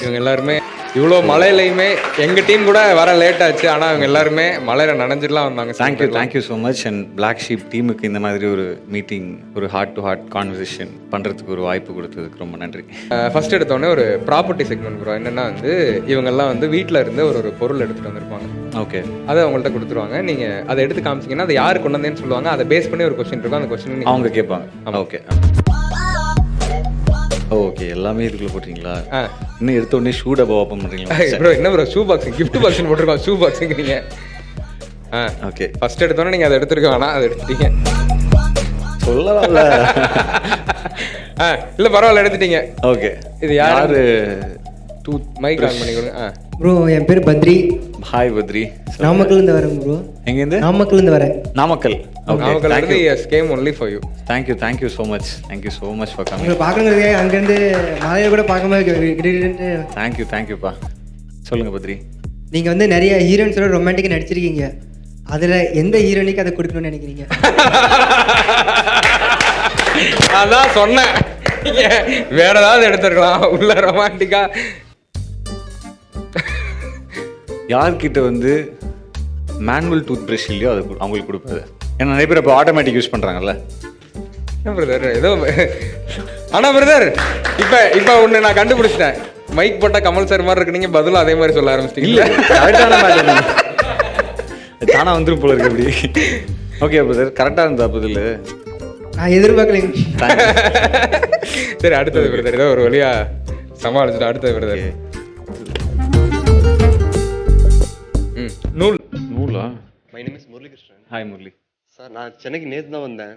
இவங்க எல்லாருமே இவ்வளோ மழையிலையுமே எங்கள் டீம் கூட வர லேட் ஆச்சு. ஆனால் இவங்க எல்லாருமே மழையில் நனைஞ்சிடலாம் வந்தாங்க. Thank you so much. And Black Sheep டீமுக்கு இந்த மாதிரி ஒரு மீட்டிங், ஒரு ஹார்ட் டு ஹார்ட் கான்வர்சேஷன் பண்ணுறதுக்கு ஒரு வாய்ப்பு கொடுத்ததுக்கு ரொம்ப நன்றி. ஃபர்ஸ்ட் எடுத்தோடனே ஒரு ப்ராப்பர்ட்டி செக்மெண்ட் ப்ரோ. என்னென்னா வந்து இவங்கெல்லாம் வந்து வீட்டில் இருந்து ஒரு பொருள் எடுத்துகிட்டு வந்திருப்பாங்க. ஓகே, அதை அவங்கள்ட்ட கொடுத்துருவாங்க. நீங்கள் அதை எடுத்து காமிச்சிங்கன்னா அதை யார் கொண்டு வந்தேன்னு சொல்லுவாங்க. அதை பேஸ் பண்ணி ஒரு கொஸ்டின் இருக்கும். அந்த கொஸ்டின் அவங்க கேட்பாங்க. ஓகே ஓகே, எல்லாமே இதுக்குள்ள போட்டீங்களா? இன்னும் எடுத்த உடனே ஷூ டப்பா ஓப்பன் பண்ணுறீங்களா? ப்ரோ என்ன bro shoe boxing, gift boxing போட்டிருக்கோம். ஷூ பாக்ஸிங்கிறீங்க. ஓகே, ஃபர்ஸ்ட் எடுத்தோன்னே நீங்கள் அதை எடுத்துருக்க வேணாம், அதை எடுத்துட்டீங்க. சொல்லல. இல்லை பரவாயில்ல, எடுத்துட்டீங்க. ஓகே, இது யாரு? மைக் ஆன் பண்ணி கொடுங்க. ப்ரோ என் பேர் பத்ரி. ஹாய் பத்ரி. நாமக்கல்லேருந்து வரேன் ப்ரோ. எங்கேருந்து? நாமக்கல்லேருந்து வரேன். நாமக்கல். நாமக்கல் வந்து yes came only for you. Thank you so much for coming. உங்களை பார்க்கணுங்கிறதே அங்கேருந்து மலையை கூட பார்க்கும்போது தேங்க்யூப்பா. சொல்லுங்கள் பத்ரி. நீங்கள் வந்து நிறைய ஹீரோயின்ஸோட ரொமான்டிக்காக நடிச்சிருக்கீங்க. அதில் எந்த ஹீரோயினுக்கு அதை கொடுக்கணும்னு நினைக்கிறீங்க? அதான் சொன்னேன், வேற ஏதாவது எடுத்துருக்கலாம் உள்ள ரொமான்டிக்கா. யார்கிட்ட வந்து மேனுவல் டூத் ப்ரஷ் இல்லையோ அது அவங்களுக்கு கொடுப்பது. ஏன்னா நிறைய பேர் இப்போ ஆட்டோமேட்டிக் யூஸ் பண்ணுறாங்கல்ல. பிரதர் ஏதோ ஆனால் பிரதர் இப்போ ஒன்று நான் கண்டுபிடிச்சிட்டேன். மைக் போட்டால் கமல் சார் மாதிரி இருக்கு. நீங்கள் பதிலும் அதே மாதிரி சொல்ல ஆரம்பிச்சிட்டீங்க. இல்லை, கரெக்டான மேட்டர் தானே வந்துடும் போல இருக்கு. அப்படி ஓகே பிரதர், கரெக்டாக இருந்தா பதில். நான் எதிர்பார்க்கலைங்க. சரி, அடுத்தது பிரதர். ஏதோ ஒரு வழியா சமாளிச்சுட்டு அடுத்தது பிரதர். நூலா? My name is Muralikrishnan. Hi Murali sir, நான் சென்னைக்கு நேற்று தான் வந்தேன்.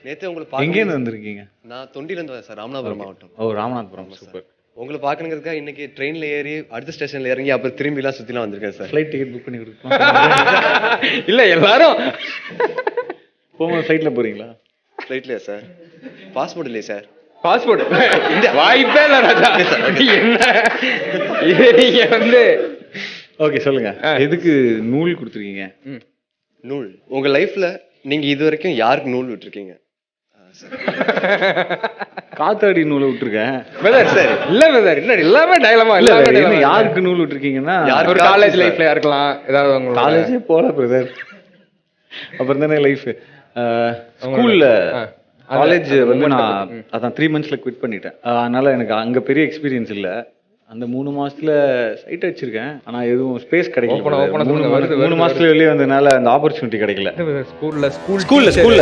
நேற்றே உங்களுக்கு எங்கேருந்து வந்திருக்கீங்க? நான் தொண்டியிலேருந்து வந்தேன் சார், ராமநாதபுரம் மாவட்டம். ஓ, ராமநாதபுரம். சூப்பர். உங்களை பார்க்கணுங்கிறதுக்காக இன்னைக்கு ட்ரெயினில் ஏறி அடுத்த ஸ்டேஷனில் இறங்கி அப்புறம் திரும்பிலாம் சுற்றிலாம் வந்திருக்கேன் சார். ஃப்ளைட் டிக்கெட் புக் பண்ணி கொடுக்கலாம். இல்லை எல்லாரும் போகும்போது ஃப்ளைட்டில் போகிறீங்களா? ஃப்ளைட்லையா சார்? பாஸ்போர்ட் இல்லையா சார்? பாஸ்போர்ட் வாய்ப்பே இல்லை ராஜா. என்ன இது நீங்கள் வந்து ஓகே சொல்லுங்க, எதுக்கு நூல் கொடுத்துருக்கீங்க? நூல் உங்கள் லைஃப்பில் நீங்கள் இது வரைக்கும் யாருக்கு நூல் விட்டுருக்கீங்க? காத்தாடி நூலை விட்டுருக்கேன். சரி, இல்லை பிரதர், இல்லை எல்லாமே டைலமா. எல்லாமே யாருக்கு நூல் விட்டுருக்கீங்கன்னா ஒரு காலேஜ் லைஃப்ல இருக்கலாம். ஏதாவது உங்க காலேஜே போல பிரதர். அப்புறம் தானே லைஃப். ஸ்கூல்ல காலேஜ் வந்து நான் அதான் 3 monthsல குவிட் பண்ணிட்டேன். அதனால எனக்கு அங்கே பெரிய எக்ஸ்பீரியன்ஸ் இல்லை. அந்த 3 மாசத்துல சைட் வச்சிருக்கேன், ஆனா எதுவும் ஸ்பேஸ் கிடைக்கல. 3 மாசத்துல வெளியே வந்ததுனால அந்த ஆப்பர்ச்சுனிட்டி கிடைக்கல. ஸ்கூல்ல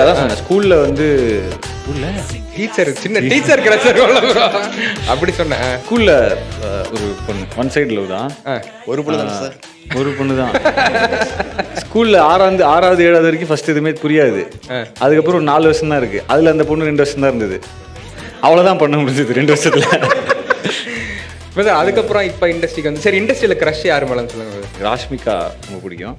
அதான் சொன்னேன். ஸ்கூல்ல வந்து டீச்சர், சின்ன டீச்சர் கிடைச்சாரு அப்படி சொன்னேன். ஸ்கூல்ல ஒரு பொண்ணு, ஒன் சைடு லவ் தான். ஒரு பொண்ணு தான் சார்? ஒரு பொண்ணு தான். ஸ்கூல்ல 6வது 7வது வரைக்கும் ஃபர்ஸ்ட் எதுவுமே புரியாது. அதுக்கப்புறம் 4 வருஷம் தான் இருக்கு. அதுல அந்த பொண்ணு 2 வருஷம் தான் இருந்தது. அவ்வளவுதான் பண்ண முடிஞ்சது 2 வருஷத்துல. அதுக்கப்புறம் இப்போ இண்டஸ்ட்ரிக்கு வந்து சரி, இண்டஸ்ட்ரியில் க்ரஷ் யார் மேலேன்னு சொல்லுங்க. ராஷ்மிகா ரொம்ப பிடிக்கும்.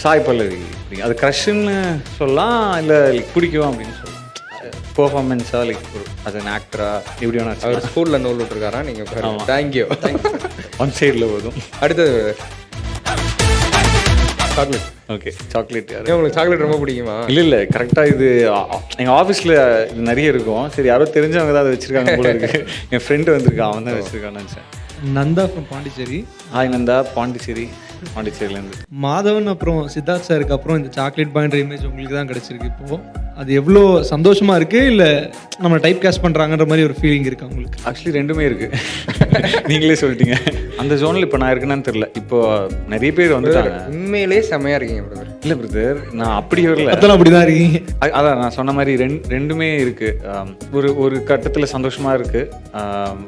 சாய் பல்லவி பிடிக்கும். அது க்ரஷ்ன்னு சொல்லலாம், இல்லை பிடிக்கும் அப்படின்னு சொல்லலாம். பெர்ஃபார்மன்ஸாக லைக் ஒரு அது an ஆக்டரா இப்படி வேணா. அவர் ஸ்கூலில் நூல் விட்டுருக்காரா? நீங்கள் தேங்க்யூ. ஒன் சைடில் போதும். அடுத்தது சாக்லேட். Okay, chocolate. உங்களுக்கு சாக்லேட் ரொம்ப பிடிக்குமா? இல்லை கரெக்டாக இது எங்கள் ஆஃபீஸில் இது நிறைய இருக்கும். சரி, யாரோ தெரிஞ்சவங்க தான் அதை வச்சுருக்காங்க போல இருக்கு. என் ஃப்ரெண்டு வந்திருக்கான், அவன் தான் வச்சுருக்கான்னு நினச்சேன். நந்தா ஃப்ரம் பாண்டிச்சேரி. ஹாய் நந்தா, பாண்டிச்சேரியிலேருந்து. மாதவன் அப்புறம் சித்தார்த் சாருக்கு அப்புறம் இந்த சாக்லேட் பாய்ன்ற இமேஜ் உங்களுக்கு தான் கிடச்சிருக்கு. இப்போது அது எவ்வளோ சந்தோஷமா இருக்குது, இல்லை நம்ம டைப் கேஸ்ட் பண்ணுறாங்கன்ற மாதிரி ஒரு ஃபீலிங் இருக்குது உங்களுக்கு? ஆக்சுவலி ரெண்டுமே இருக்குது. நீங்களே சொல்லிட்டீங்க. அந்த ஜோனில் இப்போ நான் இருக்குன்னு தெரியல. இப்போ நிறைய பேர் வந்துட்டாங்க. உண்மையிலே செம்மையாக இருக்கீங்க பிரதர். இல்லை பிரதர், நான் அப்படி வரல. அதெல்லாம் அப்படி தான் இருக்கீங்க. அதான் நான் சொன்ன மாதிரி ரெண்டுமே இருக்குது. ஒரு கட்டத்தில் சந்தோஷமாக இருக்குது.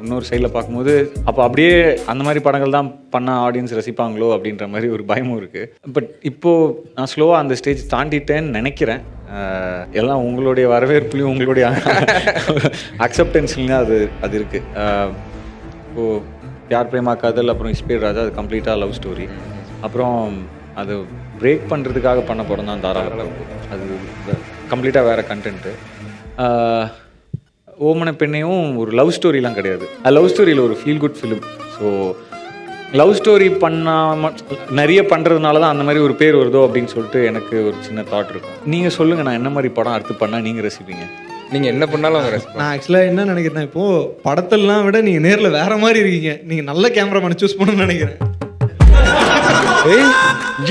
இன்னொரு சைடில் பார்க்கும்போது அப்போ அப்படியே அந்த மாதிரி படங்கள் தான் பண்ண ஆடியன்ஸ் ரசிப்பாங்களோ அப்படின்ற மாதிரி ஒரு பயமும் இருக்குது. பட் இப்போது நான் ஸ்லோவாக அந்த ஸ்டேஜ் தாண்டிட்டேன்னு நினைக்கிறேன். எல்லாம் உங்களுடைய வரவேற்புலையும் உங்களுடைய அக்செப்டன்ஸ்லையும் அது இருக்குது. இப்போது யார் பிரேமா காதல், அப்புறம் இஸ்பேர் ராஜா, அது கம்ப்ளீட்டாக லவ் ஸ்டோரி. அப்புறம் அது பிரேக் பண்ணுறதுக்காக பண்ண படம் தான் தாராள. அது கம்ப்ளீட்டாக வேறு கண்டென்ட்டு. ஓமன பெண்ணையும் ஒரு லவ் ஸ்டோரிலாம் கிடையாது. லவ் ஸ்டோரியில் ஒரு feel good film. So love story பண்ணாமல் நிறைய பண்ணுறதுனால தான் அந்த மாதிரி ஒரு பேர் வருதோ அப்படின்னு சொல்லிட்டு எனக்கு ஒரு சின்ன தாட் இருக்கும். நீங்கள் சொல்லுங்கள், நான் என்ன மாதிரி படம் அடுத்து பண்ணால் நீங்கள் ரசிப்பீங்க? நீங்க என்ன பண்ணாலும் அவங்க ரெஸ்பான்ஸ். நான் ஆக்சுவலாக என்ன நினைக்கிறேன், இப்போ படத்தெல்லாம் விட நீங்க நேர்ல வேற மாதிரி இருக்கீங்க. நீங்க நல்ல கேமராமேன் சூஸ் பண்ணணும்னு நினைக்கிறேன். ஏய்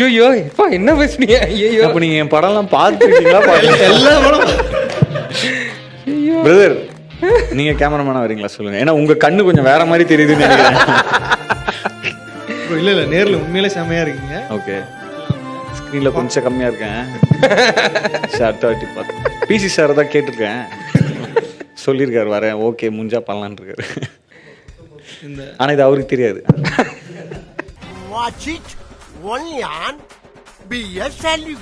ஐயோ எப்பா என்ன பேசுனீங்க? ஐயோ அப்போ நீங்கள் என் படம்லாம் பார்த்துருக்கீங்களா? எல்லா படம் பிரதர் நீங்கள் கேமராமேனாக வரீங்களா சொல்லுங்கள். ஏன்னா உங்கள் கண்ணு கொஞ்சம் வேற மாதிரி தெரியுதுன்னு நினைக்கிறேன். இல்லை இல்லை, நேர்ல உண்மையிலே செமையா இருக்கீங்க. ஓகே, ஸ்க்ரீனில் கொஞ்சம் கம்மியாக இருக்கேன். அடுத்த வாட்டி பார்த்து பிசி சார் தான் கேட்டிருக்கேன், சொல்லியிருக்காரு வரேன், ஓகே முடிஞ்சா பண்ணலான்னு இருக்காரு. ஆனால் இது அவருக்கு தெரியாது. Watch it only on BS Value.